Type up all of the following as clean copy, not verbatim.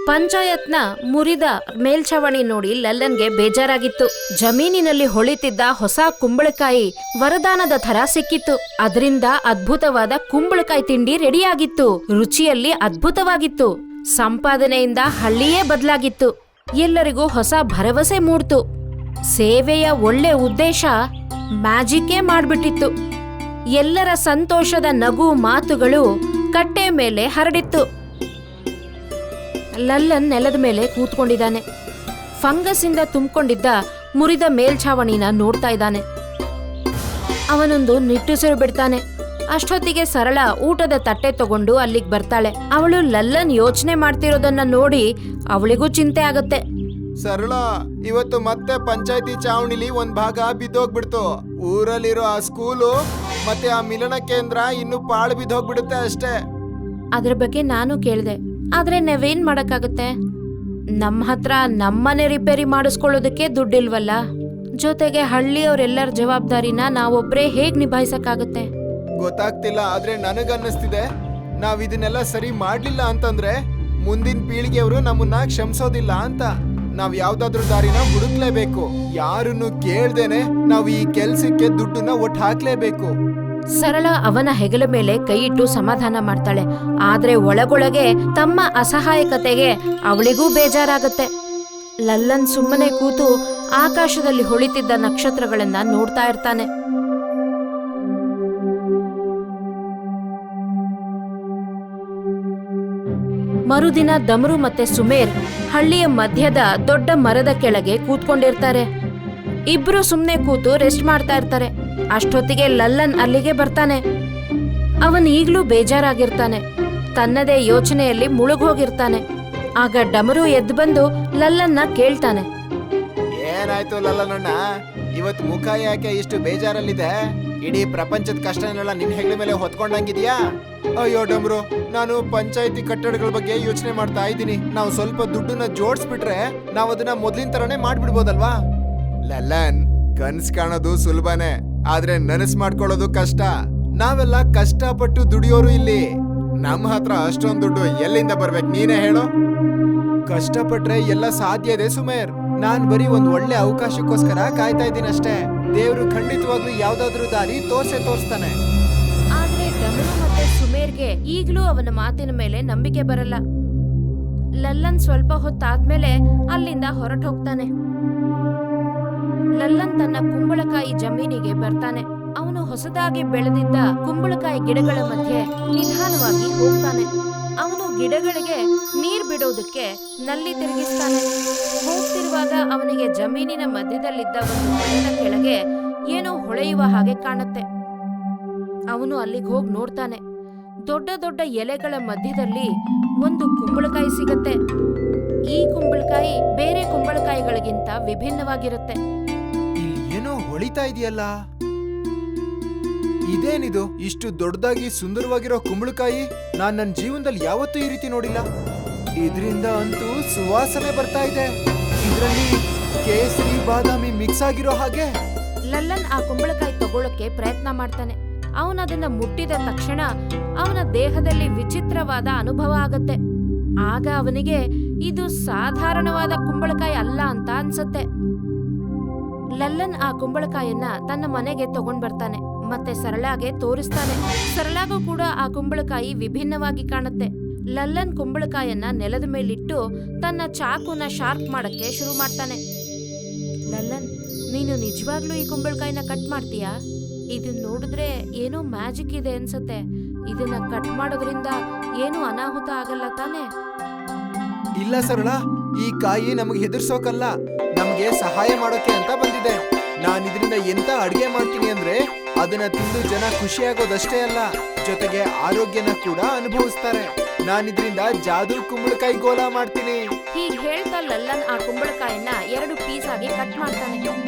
ಪಂಚಾಯತ್ನ ಮುರಿದ ಮೇಲ್ಛಾವಣಿ ನೋಡಿ ಲಲ್ಲನ್ಗೆ ಬೇಜಾರಾಗಿತ್ತು. ಜಮೀನಿನಲ್ಲಿ ಹೊಳಿತಿದ್ದ ಹೊಸ ಕುಂಬಳಕಾಯಿ ವರದಾನದ ಥರ ಸಿಕ್ಕಿತ್ತು. ಅದರಿಂದ ಅದ್ಭುತವಾದ ಕುಂಬಳಕಾಯಿ ತಿಂಡಿ ರೆಡಿಯಾಗಿತ್ತು. ರುಚಿಯಲ್ಲಿ ಅದ್ಭುತವಾಗಿತ್ತು. ಸಂಪಾದನೆಯಿಂದ ಹಳ್ಳಿಯೇ ಬದಲಾಗಿತ್ತು. ಎಲ್ಲರಿಗೂ ಹೊಸ ಭರವಸೆ ಮೂಡ್ತು. ಸೇವೆಯ ಒಳ್ಳೆ ಉದ್ದೇಶ ಮ್ಯಾಜಿಕ್ಕೇ ಮಾಡ್ಬಿಟ್ಟಿತ್ತು. ಎಲ್ಲರ ಸಂತೋಷದ ನಗು ಮಾತುಗಳು ಕಟ್ಟೆ ಮೇಲೆ ಹರಡಿತ್ತು. ಲಲ್ಲನ್ ನೆಲದ ಮೇಲೆ ಕೂತ್ಕೊಂಡಿದ್ದಾನೆ. ಫಂಗಸ್ ಇಂದ ತುಂಬಿಕೊಂಡಿದ್ದ ಮುರಿದ ಮೇಲ್ಛಾವಣಿನ ನೋಡ್ತಾ ಇದ್ದಾನೆ. ಅವನೊಂದು ನಿಟ್ಟುಸಿರು ಬಿಡ್ತಾನೆ. ಅಷ್ಟೊತ್ತಿಗೆ ಸರಳ ಊಟದ ತಟ್ಟೆ ತಗೊಂಡು ಅಲ್ಲಿಗೆ ಬರ್ತಾಳೆ. ಅವಳು ಲಲ್ಲನ್ ಯೋಚನೆ ಮಾಡ್ತಿರೋದನ್ನ ನೋಡಿ ಅವಳಿಗೂ ಚಿಂತೆ ಆಗತ್ತೆ. ಸರಳ, ಇವತ್ತು ಮತ್ತೆ ಪಂಚಾಯತಿ ಚಾವಣಿಲಿ ಒಂದ್ ಭಾಗ ಬಿದ್ದೋಗ್ಬಿಡ್ತು. ಊರಲ್ಲಿರೋ ಆ ಸ್ಕೂಲು ಮತ್ತೆ ಆ ಮಿಲನ ಕೇಂದ್ರ ಇನ್ನು ಪಾಳು ಬಿದ್ದೋಗ್ಬಿಡುತ್ತೆ ಅಷ್ಟೇ. ಅದ್ರ ಬಗ್ಗೆ ನಾನು ಕೇಳ್ದೆ, ಆದ್ರೆ ನಾವೇನ್ ಮಾಡಕ್ಕಾಗತ್ತೆ? ನಮ್ಮ ಹತ್ರ ನಮ್ಮನೆ ರಿಪೇರಿ ಮಾಡಿಸ್ಕೊಳ್ಳೋದಕ್ಕೆ ದುಡ್ಡಿಲ್ವಲ್ಲ. ಜೊತೆಗೆ ಹಳ್ಳಿಯವರೆಲ್ಲರ ಜವಾಬ್ದಾರಿನ ನಾವೊಬ್ರೇ ಹೇಗ್ ನಿಭಾಯಿಸಕ್ಕಾಗತ್ತೆ? ಗೊತ್ತಾಗ್ತಿಲ್ಲ. ಆದ್ರೆ ನನಗನ್ನಿಸ್ತಿದೆ, ನಾವ್ ಇದನ್ನೆಲ್ಲ ಸರಿ ಮಾಡ್ಲಿಲ್ಲ ಅಂತಂದ್ರೆ ಮುಂದಿನ ಪೀಳಿಗೆಯವರು ನಮ್ಮನ್ನ ಕ್ಷಮಿಸೋದಿಲ್ಲ ಅಂತ. ನಾವ್ ಯಾವ್ದಾದ್ರು ದಾರಿನ ಹುಡುಕ್ಲೇಬೇಕು. ಯಾರನ್ನು ಕೇಳ್ದೇನೆ ನಾವು ಈ ಕೆಲ್ಸಕ್ಕೆ ದುಡ್ಡನ್ನ ಒಟ್ಟು ಹಾಕ್ಲೇಬೇಕು. ಸರಳ ಅವನ ಹೆಗಲ ಮೇಲೆ ಕೈ ಇಟ್ಟು ಸಮಾಧಾನ ಮಾಡ್ತಾಳೆ. ಆದ್ರೆ ಒಳಗೊಳಗೆ ತಮ್ಮ ಅಸಹಾಯಕತೆಗೆ ಅವಳಿಗೂ ಬೇಜಾರಾಗತ್ತೆ. ಲಲ್ಲನ್ ಸುಮ್ಮನೆ ಕೂತು ಆಕಾಶದಲ್ಲಿ ಹೊಳಿತಿದ್ದ ನಕ್ಷತ್ರಗಳನ್ನ ನೋಡ್ತಾ ಇರ್ತಾನೆ. ಮರುದಿನ ದಮರು ಮತ್ತೆ ಸುಮೇರ್ ಹಳ್ಳಿಯ ಮಧ್ಯದ ದೊಡ್ಡ ಮರದ ಕೆಳಗೆ ಕೂತ್ಕೊಂಡಿರ್ತಾರೆ. ಇಬ್ರು ಸುಮ್ನೆ ಕೂತು ರೆಸ್ಟ್ ಮಾಡ್ತಾ ಇರ್ತಾರೆ. ಅಷ್ಟೊತ್ತಿಗೆ ಲಲ್ಲನ್ ಅಲ್ಲಿಗೆ ಬರ್ತಾನೆ. ಅವನ್ ಈಗ್ಲೂ ಬೇಜಾರಾಗಿರ್ತಾನೆ. ತನ್ನದೇ ಯೋಚನೆಯಲ್ಲಿ ಮುಳುಗೋಗಿರ್ತಾನೆ. ಆಗ ಡಮರು ಎದ್ದು ಬಂದು ಲಲ್ಲನ್ನ ಕೇಳ್ತಾನೆ. ಏನಾಯ್ತು ಲಲ್ಲನಣ್ಣ, ಇವತ್ ಮುಖ ಯಾಕೆ ಇಷ್ಟು ಬೇಜಾರಲ್ಲಿದೆ? ಇಡೀ ಪ್ರಪಂಚದ ಕಷ್ಟನೆಲ್ಲ ನಿನ್ ಹೆಗಲ ಮೇಲೆ ಹೊತ್ಕೊಂಡಂಗಿದ್ಯಾ? ಅಯ್ಯೋ ಡಮ್ರು, ನಾನು ಪಂಚಾಯತಿ ಕಟ್ಟಡಗಳ ಬಗ್ಗೆ ಯೋಚನೆ ಮಾಡ್ತಾ ಇದ್ದೀನಿ. ನಾವು ಸ್ವಲ್ಪ ದುಡ್ಡನ್ನ ಜೋಡಿಸ್ಬಿಟ್ರೆ ನಾವ್ ಅದನ್ನ ಮೊದ್ಲಿನ ತರನೇ ಮಾಡ್ಬಿಡ್ಬೋದಲ್ವಾ? ಲಲ್ಲನ್, ಕನ್ಸ್ ಕಾಣೋದು ಸುಲಭನೇ, ಆದ್ರೆ ನನಸ್ ಮಾಡ್ಕೊಳ್ಳೋದು ಕಷ್ಟ. ನಾವೆಲ್ಲ ಕಷ್ಟಪಟ್ಟು ದುಡಿಯೋರು ಇಲ್ಲಿ. ನಮ್ಮ ಹತ್ರ ಅಷ್ಟೊಂದು ದುಡ್ಡು ಎಲ್ಲಿಂದ ಬರ್ಬೇಕು ನೀನೇ ಹೇಳು? ಕಷ್ಟಪಟ್ರೆ ಎಲ್ಲ ಸಾಧ್ಯ ಇದೆ ಸುಮೇರ್. ನಾನ್ ಬರೀ ಒಂದ್ ಒಳ್ಳೆ ಅವಕಾಶಕ್ಕೋಸ್ಕರ ಕಾಯ್ತಾ ಇದ್ದೀನಿ ಅಷ್ಟೇ. ದೇವ್ರು ಖಂಡಿತವಾಗ್ಲೂ ಯಾವ್ದಾದ್ರು ದಾರಿ ತೋರ್ಸ್ತಾನೆ. ಆದ್ರೆ ಡಮರು ಮತ್ತೆ ಸುಮೇರ್ಗೆ ಈಗ್ಲೂ ಅವನ ಮಾತಿನ ಮೇಲೆ ನಂಬಿಕೆ ಬರಲ್ಲ. ಲಲ್ಲನ್ ಸ್ವಲ್ಪ ಹೊತ್ತಾದ್ಮೇಲೆ ಅಲ್ಲಿಂದ ಹೊರಟು ಹೋಗ್ತಾನೆ. ಲಲ್ಲನ್ ತನ್ನ ಕುಂಬಳಕಾಯಿ ಜಮೀನಿಗೆ ಬರ್ತಾನೆ. ಅವನು ಹೊಸದಾಗಿ ಬೆಳೆದಿದ್ದ ಕುಂಬಳಕಾಯಿ ಗಿಡಗಳ ಮಧ್ಯೆ ನಿಧಾನವಾಗಿ ಹೋಗ್ತಾನೆ. ಅವನು ಗಿಡಗಳಿಗೆ ನೀರ್ ಬಿಡೋದಕ್ಕೆ ನಲ್ಲಿ ತಿರುಗಿಸ್ತಾನೆ. ಹೋಗ್ತಿರುವಾಗ ಅವನಿಗೆ ಜಮೀನಿನ ಮಧ್ಯದಲ್ಲಿದ್ದ ಒಂದು ಮರದ ಕೆಳಗೆ ಏನೋ ಹೊಳೆಯುವ ಹಾಗೆ ಕಾಣುತ್ತೆ. ಅವನು ಅಲ್ಲಿಗೆ ಹೋಗಿ ನೋಡ್ತಾನೆ. ದೊಡ್ಡ ದೊಡ್ಡ ಎಲೆಗಳ ಮಧ್ಯದಲ್ಲಿ ಒಂದು ಕುಂಬಳಕಾಯಿ ಸಿಗತ್ತೆ. ಈ ಕುಂಬಳಕಾಯಿ ಬೇರೆ ಕುಂಬಳಕಾಯಿಗಳಿಗಿಂತ ವಿಭಿನ್ನವಾಗಿರುತ್ತೆ. ಏನೋ ಹೊಳಿತಾ ಇದೆಯಲ್ಲ, ಇದೇನಿದು? ಇಷ್ಟು ದೊಡ್ಡದಾಗಿ ಸುಂದರವಾಗಿರೋ ಕುಂಬಳಕಾಯಿ ನಾನ್ ನನ್ನ ಜೀವನದಲ್ಲಿ ಯಾವತ್ತೂ ಈ ರೀತಿ ನೋಡಿಲ್ಲ. ಇದರಿಂದ ಅಂತೂ ಸುವಾಸನೆ ಬರ್ತಾ ಇದೆ. ಇದರಲ್ಲಿ ಕೇಸರಿ ಬಾದಾಮಿ ಮಿಕ್ಸ್ ಆಗಿರೋ ಹಾಗೆ. ಲಲ್ಲನ್ ಆ ಕುಂಬಳಕಾಯಿ ತಗೊಳ್ಳಕ್ಕೆ ಪ್ರಯತ್ನ ಮಾಡ್ತಾನೆ. ಅವನದನ್ನ ಮುಟ್ಟಿದ ತಕ್ಷಣ ಅವನ ದೇಹದಲ್ಲಿ ವಿಚಿತ್ರವಾದ ಅನುಭವ ಆಗತ್ತೆ. ಆಗ ಅವನಿಗೆ ಇದು ಸಾಧಾರಣವಾದ ಕುಂಬಳಕಾಯಿ ಅಲ್ಲ ಅಂತ ಅನ್ಸತ್ತೆ. ಲಲ್ಲನ್ ಆ ಕುಂಬಳಕಾಯನ್ನ ತನ್ನ ಮನೆಗೆ ತಗೊಂಡ್ ಬರ್ತಾನೆ ಮತ್ತೆ ಸರಳಾಗೆ ತೋರಿಸ್ತಾನೆ. ಸರಳಾಗೂ ಕೂಡ ಆ ಕುಂಬಳಕಾಯಿ ವಿಭಿನ್ನವಾಗಿ ಕಾಣುತ್ತೆ. ಲಲ್ಲನ್ ಕುಂಬಳಕಾಯನ್ನ ನೆಲದ ಮೇಲಿಟ್ಟು ತನ್ನ ಚಾಕುನ ಶಾರ್ಪ್ ಮಾಡಕ್ಕೆ ಶುರು ಮಾಡ್ತಾನೆ. ಲಲ್ಲನ್, ನೀನು ನಿಜವಾಗ್ಲೂ ಈ ಕುಂಬಳಕಾಯಿನ ಕಟ್ ಮಾಡ್ತೀಯಾ? ಇದನ್ನ ನೋಡಿದ್ರೆ ಏನೋ ಮ್ಯಾಜಿಕ್ ಇದೆ ಅನ್ಸತ್ತೆ. ಇದನ್ನ ಕಟ್ ಮಾಡೋದ್ರಿಂದ ಏನೂ ಅನಾಹುತ ಆಗಲ್ಲ ತಾನೆ? ಇಲ್ಲ ಸರಳ, ಈ ಕಾಯಿ ನಮಗೆ ಹೆದರ್ಸೋಕಲ್ಲ, ನಮ್ಗೆ ಸಹಾಯ ಮಾಡೋಕೆ ಅಂತ ಬಂದಿದೆ. ನಾನ್ ಇದರಿಂದ ಎಂತ ಅಡ್ಗೆ ಮಾಡ್ತೀನಿ ಅಂದ್ರೆ ಅದನ್ನ ತಿಂದು ಜನ ಖುಷಿಯಾಗೋದಷ್ಟೇ ಅಲ್ಲ, ಜೊತೆಗೆ ಆರೋಗ್ಯನ ಕೂಡ ಅನುಭವಿಸ್ತಾರೆ. ನಾನಿದ್ರಿಂದ ಜಾದೂ ಕುಂಬಳಕಾಯಿ ಗೋಲಾ ಮಾಡ್ತೀನಿ. ಹೀಗ್ ಹೇಳ್ತಾ ಲಲ್ಲನ್ ಆ ಕುಂಬಳಕಾಯಿನ 2 ಪೀಸ್ ಆಗಿ ಕಟ್ ಮಾಡ್ತಾನೆ.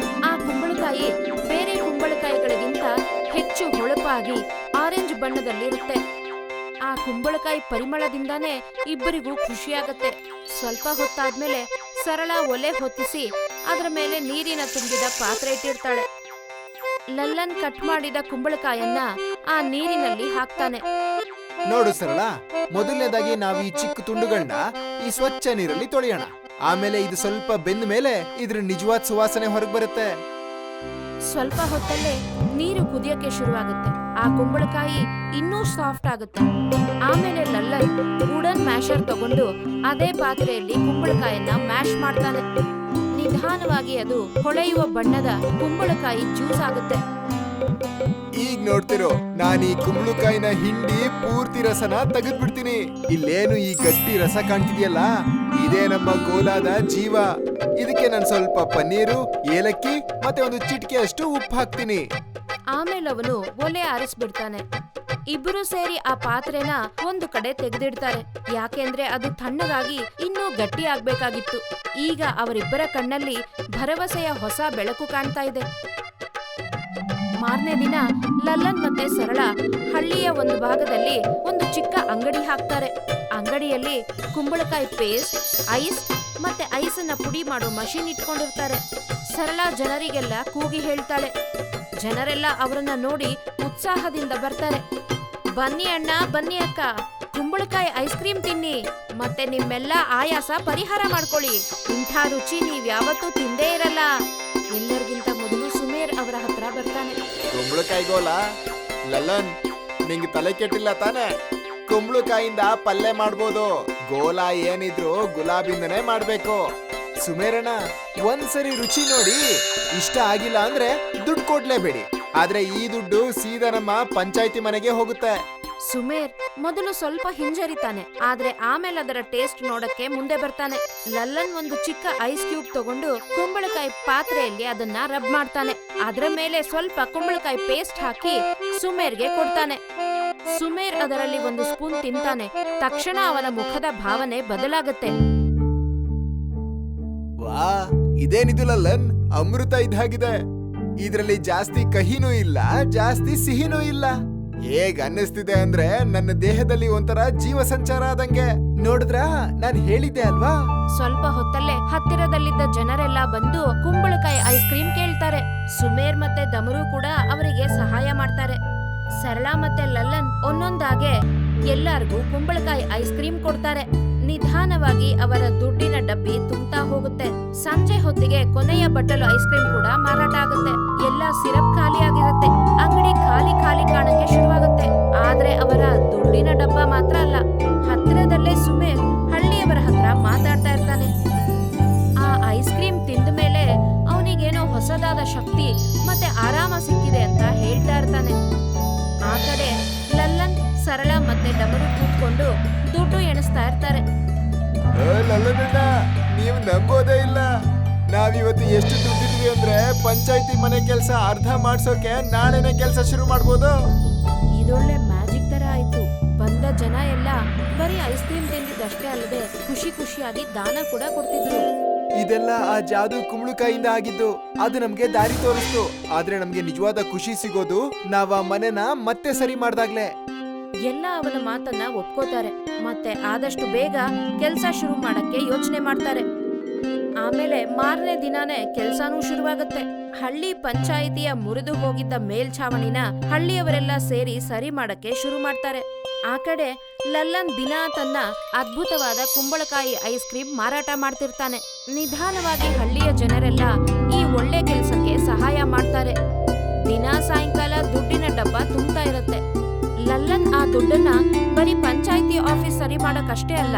ಆ ಕುಂಬಳಕಾಯಿ ಬೇರೆ ಕುಂಬಳಕಾಯಿಗಳಿಗಿಂತ ಹೆಚ್ಚು ಹೊಳಪಾಗಿ ಆರೆಂಜ್ ಬಣ್ಣದಲ್ಲಿರುತ್ತೆ. ಆ ಕುಂಬಳಕಾಯಿ ಪರಿಮಳದಿಂದಾನೇ ಇಬ್ಬರಿಗೂ ಖುಷಿಯಾಗತ್ತೆ. ಸ್ವಲ್ಪ ಹೊತ್ತಾದ್ಮೇಲೆ ಸರಳ ಒಲೆ ಹೊತ್ತಿಸಿ ಅದರ ಮೇಲೆ ನೀರಿನ ತುಂಬಿದ ಪಾತ್ರೆ ಇಟ್ಟಿರ್ತಾಳೆ. ಲಲ್ಲನ್ ಕಟ್ ಮಾಡಿದ ಕುಂಬಳಕಾಯನ್ನ ಆ ನೀರಿನಲ್ಲಿ ಹಾಕ್ತಾನೆ. ನೋಡು ಸರಳ, ಮೊದಲನೇದಾಗಿ ನಾವು ಈ ಚಿಕ್ಕ ತುಂಡುಗಳನ್ನ ಈ ಸ್ವಚ್ಛ ನೀರಲ್ಲಿ ತೊಳೆಯೋಣ. ಆಮೇಲೆ ಇದು ಸ್ವಲ್ಪ ಬೆಂದ ಮೇಲೆ ಇದ್ರ ನಿಜವಾದ ಸುವಾಸನೆ ಹೊರಗೆ ಬರುತ್ತೆ. ಸ್ವಲ್ಪ ಹೊತ್ತಲ್ಲೇ ನೀರು ಕುದಿಯಕ್ಕೆ ಶುರುವಾಗುತ್ತೆ. ಆ ಕುಂಬಳಕಾಯಿ ಇನ್ನೂ ಸಾಫ್ಟ್ ಆಗುತ್ತೆ. ಆಮೇಲೆ ಲಲ್ಲನ್ ವುಡನ್ ಮ್ಯಾಶರ್ ತಗೊಂಡು ಅದೇ ಪಾತ್ರೆಯಲ್ಲಿ ಕುಂಬಳಕಾಯನ್ನ ಮ್ಯಾಶ್ ಮಾಡ್ತಾನೆ. ನಿಧಾನವಾಗಿ ಅದು ಹೊಳೆಯುವ ಬಣ್ಣದ ಕುಂಬಳಕಾಯಿ ಜ್ಯೂಸ್ ಆಗುತ್ತೆ. ಈಗ ನೋಡ್ತಿರೋ, ನಾನು ಈ ಕುಂಬಳಕಾಯಿನ ಹಿಂಡಿ ಪೂರ್ತಿ ರಸನ ತೆಗೆದ್ಬಿಡ್ತೀನಿ. ಇಲ್ಲೇನು ಈ ಗಟ್ಟಿ ರಸ ಕಾಣ್ತಿದ್ಯಲ್ಲ, ಇದೇ ನಮ್ಮ ಗೋಲಾದ ಜೀವ. ಇದಕ್ಕೆ ನಾನು ಸ್ವಲ್ಪ ಪನ್ನೀರು, ಏಲಕ್ಕಿ ಮತ್ತೆ ಒಂದು ಚಿಟಿಕೆ ಅಷ್ಟು ಉಪ್ಪು ಹಾಕ್ತೀನಿ. ಆಮೇಲೆ ಅವನು ಒಲೆ ಆರಿಸ್ಬಿಡ್ತಾನೆ. ಇಬ್ರು ಸೇರಿ ಆ ಪಾತ್ರೆನ ಒಂದು ಕಡೆ ತೆಗೆದಿಡ್ತಾರೆ. ಯಾಕೆಂದ್ರೆ ಅದು ತಣ್ಣಗಾಗಿ ಇನ್ನೂ ಗಟ್ಟಿ ಆಗ್ಬೇಕಾಗಿತ್ತು. ಈಗ ಅವರಿಬ್ಬರ ಕಣ್ಣಲ್ಲಿ ಭರವಸೆಯ ಹೊಸ ಬೆಳಕು ಕಾಣ್ತಾ ಇದೆ. ಮಾರನೇ ದಿನ ಲಲ್ಲನ್ ಮತ್ತೆ ಸರಳ ಹಳ್ಳಿಯ ಒಂದು ಭಾಗದಲ್ಲಿ ಒಂದು ಚಿಕ್ಕ ಅಂಗಡಿ ಹಾಕ್ತಾರೆ. ಅಂಗಡಿಯಲ್ಲಿ ಕುಂಬಳಕಾಯಿ ಪೇಸ್ಟ್, ಐಸ್ ಮತ್ತೆ ಐಸನ್ನ ಪುಡಿ ಮಾಡೋ ಮಷೀನ್ ಇಟ್ಕೊಂಡಿರ್ತಾರೆ. ಸರಳ ಜನರಿಗೆಲ್ಲ ಕೂಗಿ ಹೇಳ್ತಾಳೆ. ಜನರೆಲ್ಲ ಅವರನ್ನ ನೋಡಿ ಉತ್ಸಾಹದಿಂದ ಬರ್ತಾರೆ. ಬನ್ನಿ ಅಣ್ಣ, ಬನ್ನಿ ಅಕ್ಕ, ಕುಂಬಳಕಾಯಿ ಐಸ್ ಕ್ರೀಮ್ ತಿನ್ನಿ, ಮತ್ತೆ ನಿಮ್ಮೆಲ್ಲ ಆಯಾಸ ಪರಿಹಾರ ಮಾಡ್ಕೊಳ್ಳಿ. ಇಂಥ ರುಚಿ ನೀವ್ ಯಾವತ್ತೂ ತಿಂದೇ ಇರಲ್ಲ. ಎಲ್ಲರಿಗಿಂತ ಮೊದಲು ಸುಮೇರ್ ಅವರ ಹತ್ರ ಬರ್ತಾನೆ. ಕುಂಬಳಕಾಯಿ ಗೋಲ, ಲಲ್ಲನ್ ನಿಂಗೆ ತಲೆ ಕೆಟ್ಟಿಲ್ಲ ತಾನೆ? ಕುಂಬಳಕಾಯಿಂದ ಪಲ್ಯ ಮಾಡ್ಬೋದು. ಗೋಲ ಏನಿದ್ರು ಗುಲಾಬಿಂದನೇ ಮಾಡ್ಬೇಕು. ಸುಮೇರಣ್ಣ, ಒಂದ್ಸರಿ ರುಚಿ ನೋಡಿ ಇಷ್ಟ ಆಗಿಲ್ಲ ಅಂದ್ರೆ ದುಡ್ಡು ಕೊಡ್ಲೇಬೇಡಿ. ಆದ್ರೆ ಈ ದುಡ್ಡು ಸೀದಾ ನಮ್ಮ ಪಂಚಾಯ್ತಿ ಮನೆಗೆ ಹೋಗುತ್ತೆ. ಸುಮೇರ್ ಮೊದಲು ಸ್ವಲ್ಪ ಹಿಂಜರಿತಾನೆ, ಆದ್ರೆ ಆಮೇಲೆ ಅದರ ಟೇಸ್ಟ್ ನೋಡಕ್ಕೆ ಮುಂದೆ ಬರ್ತಾನೆ. ಲಲ್ಲನ್ ಒಂದು ಚಿಕ್ಕ ಐಸ್ ಕ್ಯೂಬ್ ತಗೊಂಡು ಕುಂಬಳಕಾಯಿ ಪಾತ್ರೆಯಲ್ಲಿ ಅದನ್ನ ರಬ್ ಮಾಡ್ತಾನೆ. ಅದರ ಮೇಲೆ ಸ್ವಲ್ಪ ಕುಂಬಳಕಾಯಿ ಪೇಸ್ಟ್ ಹಾಕಿ ಸುಮೇರ್ಗೆ ಕೊಡ್ತಾನೆ. ಸುಮೇರ್ ಅದರಲ್ಲಿ ಒಂದು ಸ್ಪೂನ್ ತಿಂತಾನೆ. ತಕ್ಷಣ ಅವನ ಮುಖದ ಭಾವನೆ ಬದಲಾಗುತ್ತೆ. ವಾ, ಇದೇನಿದು ಲಲ್ಲನ್, ಅಮೃತ ಇದ್ದಾಗಿದೆ. ಇದ್ರಲ್ಲಿ ಜಾಸ್ತಿ ಕಹಿನೂ ಇಲ್ಲ, ಜಾಸ್ತಿ ಸಿಹಿನೂ ಇಲ್ಲ. ಹೇಗ್ ಅನ್ನಿಸ್ತಿದೆ ಅಂದ್ರೆ ನನ್ನ ದೇಹದಲ್ಲಿ ಒಂಥರ ಜೀವ ಸಂಚಾರ ಆದಂಗೆ. ನೋಡಿದ್ರಾ, ನಾನ್ ಹೇಳಿದ್ದೆ ಅಲ್ವಾ? ಸ್ವಲ್ಪ ಹೊತ್ತಲ್ಲೇ ಹತ್ತಿರದಲ್ಲಿದ್ದ ಜನರೆಲ್ಲ ಬಂದು ಕುಂಬಳಕಾಯಿ ಐಸ್ ಕ್ರೀಮ್ ಕೇಳ್ತಾರೆ. ಸುಮೇರ್ ಮತ್ತೆ ದಮರು ಕೂಡ ಅವರಿಗೆ ಸಹಾಯ ಮಾಡ್ತಾರೆ. ಸರಳ ಮತ್ತೆ ಲಲ್ಲನ್ ಒಂದೊಂದಾಗೆ ಎಲ್ಲರಿಗೂ ಕುಂಬಳಕಾಯಿ ಐಸ್ ಕ್ರೀಮ್ ಕೊಡ್ತಾರೆ. ನಿಧಾನವಾಗಿ ಅವರ ದುಡ್ಡಿನ ಡಬ್ಬಿ ತುಂಬ್ತಾ ಹೋಗುತ್ತೆ. ಸಂಜೆ ಹೊತ್ತಿಗೆ ಕೊನೆಯ ಬಟ್ಟಲು ಐಸ್ ಕ್ರೀಮ್ ಕೂಡ ಮಾರಾಟ ಆಗುತ್ತೆ. ಎಲ್ಲ ಸಿರಪ್ ಖಾಲಿ ಆಗಿರುತ್ತೆ. ಅಂಗಡಿ ಖಾಲಿ ಖಾಲಿ ಕಾಣಕ್ಕೆ ಶುರುವಾಗುತ್ತೆ. ಆದ್ರೆ ಅವರ ದುಡ್ಡಿನ ಡಬ್ಬ ಮಾತ್ರ ಅಲ್ಲ. ಹತ್ತಿರದಲ್ಲೇ ಸುಮೇರ್ ಹಳ್ಳಿಯವರ ಹತ್ರ ಮಾತಾಡ್ತಾ ಇರ್ತಾನೆ. ಆ ಐಸ್ ಕ್ರೀಮ್ ತಿಂದ ಮೇಲೆ ಅವನಿಗೇನೋ ಹೊಸದಾದ ಶಕ್ತಿ ಮತ್ತೆ ಆರಾಮ ಸಿಕ್ಕಿದೆ ಅಂತ ಹೇಳ್ತಾ ಇರ್ತಾನೆ. ಆ ಕಡೆ ಲಲ್ಲನ್, ಸರಳ ಮತ್ತೆ ಡಮರು ಕೂತ್ಕೊಂಡು ದುಡ್ಡು ಎಣಿಸ್ತಾ ಇರ್ತಾರೆ. ಲಲ್ಲನಣ್ಣ, ನೀವು ನಂಬೋದೇ ಇಲ್ಲ. ನಾವಿವತ್ತು ಎಷ್ಟು ದುಡ್ಡಿದ್ವಿ ಅಂದ್ರೆ ಪಂಚಾಯ್ತಿ ಮನೆ ಕೆಲಸ ಅರ್ಧ ಮಾಡ್ಸೋಕೆ ನಾಳೆನೆ ಕೆಲಸ ಶುರು ಮಾಡ್ಬೋದು. ಇದೊಳ್ಳೆ ಮ್ಯಾಜಿಕ್ ತರ ಆಯ್ತು. ಬಂದ ಜನ ಎಲ್ಲ ಬರೀ ಐಸ್ ಕ್ರೀಮ್ ತಿಂದಿದ್ದಷ್ಟೇ ಅಲ್ಲದೆ ಖುಷಿ ಖುಷಿಯಾಗಿ ದಾನ ಕೂಡ ಕೊಡ್ತಿದ್ರು. ಇದೆಲ್ಲ ಆ ಜಾದು ಕುಂಬಳಕಾಯಿಂದ ಆಗಿದ್ದು. ಅದು ನಮ್ಗೆ ದಾರಿ ತೋರಿಸ್ತು. ಆದ್ರೆ ನಮ್ಗೆ ನಿಜವಾದ ಖುಷಿ ಸಿಗೋದು ನಾವ್ ಆ ಮನೆನ ಮತ್ತೆ ಸರಿ ಮಾಡ್ದಾಗ್ಲೆ. ಎಲ್ಲ ಅವನ ಮಾತನ್ನ ಒಪ್ಕೋತಾರೆ ಮತ್ತೆ ಆದಷ್ಟು ಬೇಗ ಕೆಲ್ಸ ಶುರು ಮಾಡಕ್ಕೆ ಯೋಚನೆ ಮಾಡ್ತಾರೆ. ಆಮೇಲೆ ಮಾರನೇ ದಿನಾನೇ ಕೆಲ್ಸಾನೂ ಶುರುವಾಗುತ್ತೆ. ಹಳ್ಳಿ ಪಂಚಾಯಿತಿಯ ಮುರಿದು ಹೋಗಿದ್ದ ಮೇಲ್ಛಾವಣಿನ ಹಳ್ಳಿಯವರೆಲ್ಲ ಸೇರಿ ಸರಿ ಮಾಡಕ್ಕೆ ಶುರು ಮಾಡ್ತಾರೆ. ಆ ಕಡೆ ಲಲ್ಲನ್ ದಿನ ತನ್ನ ಅದ್ಭುತವಾದ ಕುಂಬಳಕಾಯಿ ಐಸ್ ಕ್ರೀಮ್ ಮಾರಾಟ ಮಾಡ್ತಿರ್ತಾನೆ. ನಿಧಾನವಾಗಿ ಹಳ್ಳಿಯ ಜನರೆಲ್ಲ ಈ ಒಳ್ಳೆ ಕೆಲ್ಸಕ್ಕೆ ಸಹಾಯ ಮಾಡ್ತಾರೆ. ದಿನ ಸಾಯಂಕಾಲ ದುಡ್ಡಿನ ಡಬ್ಬ ತುಂಬ್ತಾ ಇರುತ್ತೆ. ಲಲ್ಲನ್ ಆ ದುಡ್ಡನ್ನ ಬರೀ ಪಂಚಾಯಿತಿ ಆಫೀಸ್ ಸರಿ ಮಾಡಕ್ಕಷ್ಟೇ ಅಲ್ಲ,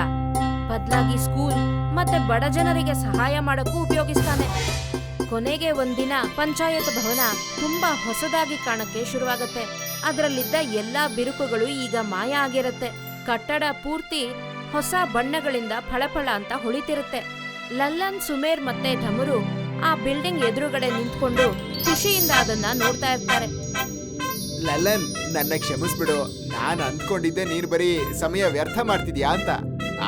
ಬದಲಾಗಿ ಸ್ಕೂಲ್ ಮತ್ತೆ ಬಡ ಜನರಿಗೆ ಸಹಾಯ ಮಾಡಕ್ಕೂ ಉಪಯೋಗಿಸ್ತಾನೆ. ಕೊನೆಗೆ ಒಂದಿನ ಪಂಚಾಯತ್ ಭವನ ತುಂಬಾ ಹೊಸದಾಗಿ ಕಾಣಕ್ಕೆ ಶುರುವಾಗತ್ತೆ. ಅದರಲ್ಲಿದ್ದ ಎಲ್ಲಾ ಬಿರುಕುಗಳು ಈಗ ಮಾಯ ಆಗಿರತ್ತೆ. ಕಟ್ಟಡ ಪೂರ್ತಿ ಹೊಸ ಬಣ್ಣಗಳಿಂದ ಫಳಫಳ ಅಂತ ಹೊಳಿತಿರುತ್ತೆ. ಲಲ್ಲನ್, ಸುಮೇರ್ ಮತ್ತೆ ಢಮರು ಆ ಬಿಲ್ಡಿಂಗ್ ಎದುರುಗಡೆ ನಿಂತ್ಕೊಂಡು ಖುಷಿಯಿಂದ ಅದನ್ನ ನೋಡ್ತಾ ಇರ್ತಾರೆ. ಲಲ್ಲನ್, ನನ್ನ ಕ್ಷಮಿಸ್ಬಿಡು. ನಾನು ಅಂದ್ಕೊಂಡಿದ್ದೆ ನೀನ್ ಬರೀ ಸಮಯ ವ್ಯರ್ಥ ಮಾಡ್ತಿದ್ಯಾ ಅಂತ.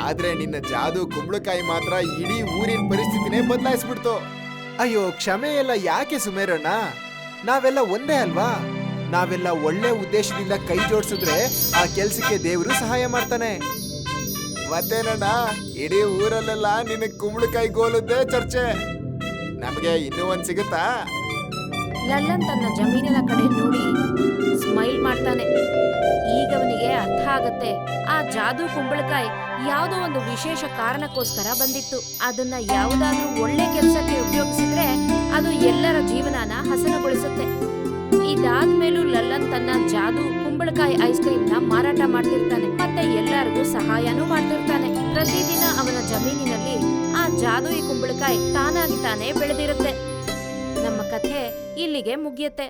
ಆದ್ರೆ ನಿನ್ನ ಜಾದು ಕುಂಬಳಕಾಯಿ ಮಾತ್ರ ಇಡೀ ಊರಿನ ಪರಿಸ್ಥಿತಿನೇ ಬದಲಾಯಿಸ್ಬಿಡ್ತು. ಅಯ್ಯೋ, ಕ್ಷಮೆ ಎಲ್ಲ ಯಾಕೆ ಸುಮೇರಣ್ಣ? ನಾವೆಲ್ಲ ಒಂದೇ ಅಲ್ವಾ? ನಾವೆಲ್ಲ ಒಳ್ಳೆ ಉದ್ದೇಶದಿಂದ ಕೈ ಜೋಡಿಸಿದ್ರೆ ಆ ಕೆಲ್ಸಕ್ಕೆ ದೇವರು ಸಹಾಯ ಮಾಡ್ತಾನೆ. ಮತ್ತೇನಣ್ಣ, ಇಡೀ ಊರಲ್ಲೆಲ್ಲ ನಿನ್ನ ಕುಂಬಳಕಾಯಿ ಗೋಲದ್ದೇ ಚರ್ಚೆ. ನಮಗೆ ಇನ್ನೂ ಒಂದ್ ಸಿಗುತ್ತಾ? ಲಲ್ಲನ್ ತನ್ನ ಜಮೀನಿನ ಕಡೆ ನೋಡಿ ಸ್ಮೈಲ್ ಮಾಡ್ತಾನೆ. ಈಗ ಅವನಿಗೆ ಅರ್ಥ ಆಗತ್ತೆ. ಆ ಜಾದೂ ಕುಂಬಳಕಾಯಿ ಯಾವುದೋ ಒಂದು ವಿಶೇಷ ಕಾರಣಕ್ಕೋಸ್ಕರ ಬಂದಿತ್ತು. ಅದನ್ನ ಯಾವುದಾದ್ರೂ ಒಳ್ಳೆ ಕೆಲಸಕ್ಕೆ ಉಪಯೋಗಿಸಿದ್ರೆ ಅದು ಎಲ್ಲರ ಜೀವನನ ಹಸನುಗೊಳಿಸುತ್ತೆ. ಇದಾದ್ಮೇಲೂ ಲಲ್ಲನ್ ತನ್ನ ಜಾದೂ ಕುಂಬಳಕಾಯಿ ಐಸ್ ಕ್ರೀಮ್ ನ ಮಾರಾಟ ಮಾಡ್ತಿರ್ತಾನೆ, ಮತ್ತೆ ಎಲ್ಲರಿಗೂ ಸಹಾಯನೂ ಮಾಡ್ತಿರ್ತಾನೆ. ಪ್ರತಿದಿನ ಅವನ ಜಮೀನಿನಲ್ಲಿ ಆ ಜಾದೂಯಿ ಕುಂಬಳಕಾಯಿ ತಾನಾಗಿ ತಾನೇ ಬೆಳೆದಿರುತ್ತೆ. ನಮ್ಮ ಕಥೆ ಇಲ್ಲಿಗೆ ಮುಗಿಯುತ್ತೆ.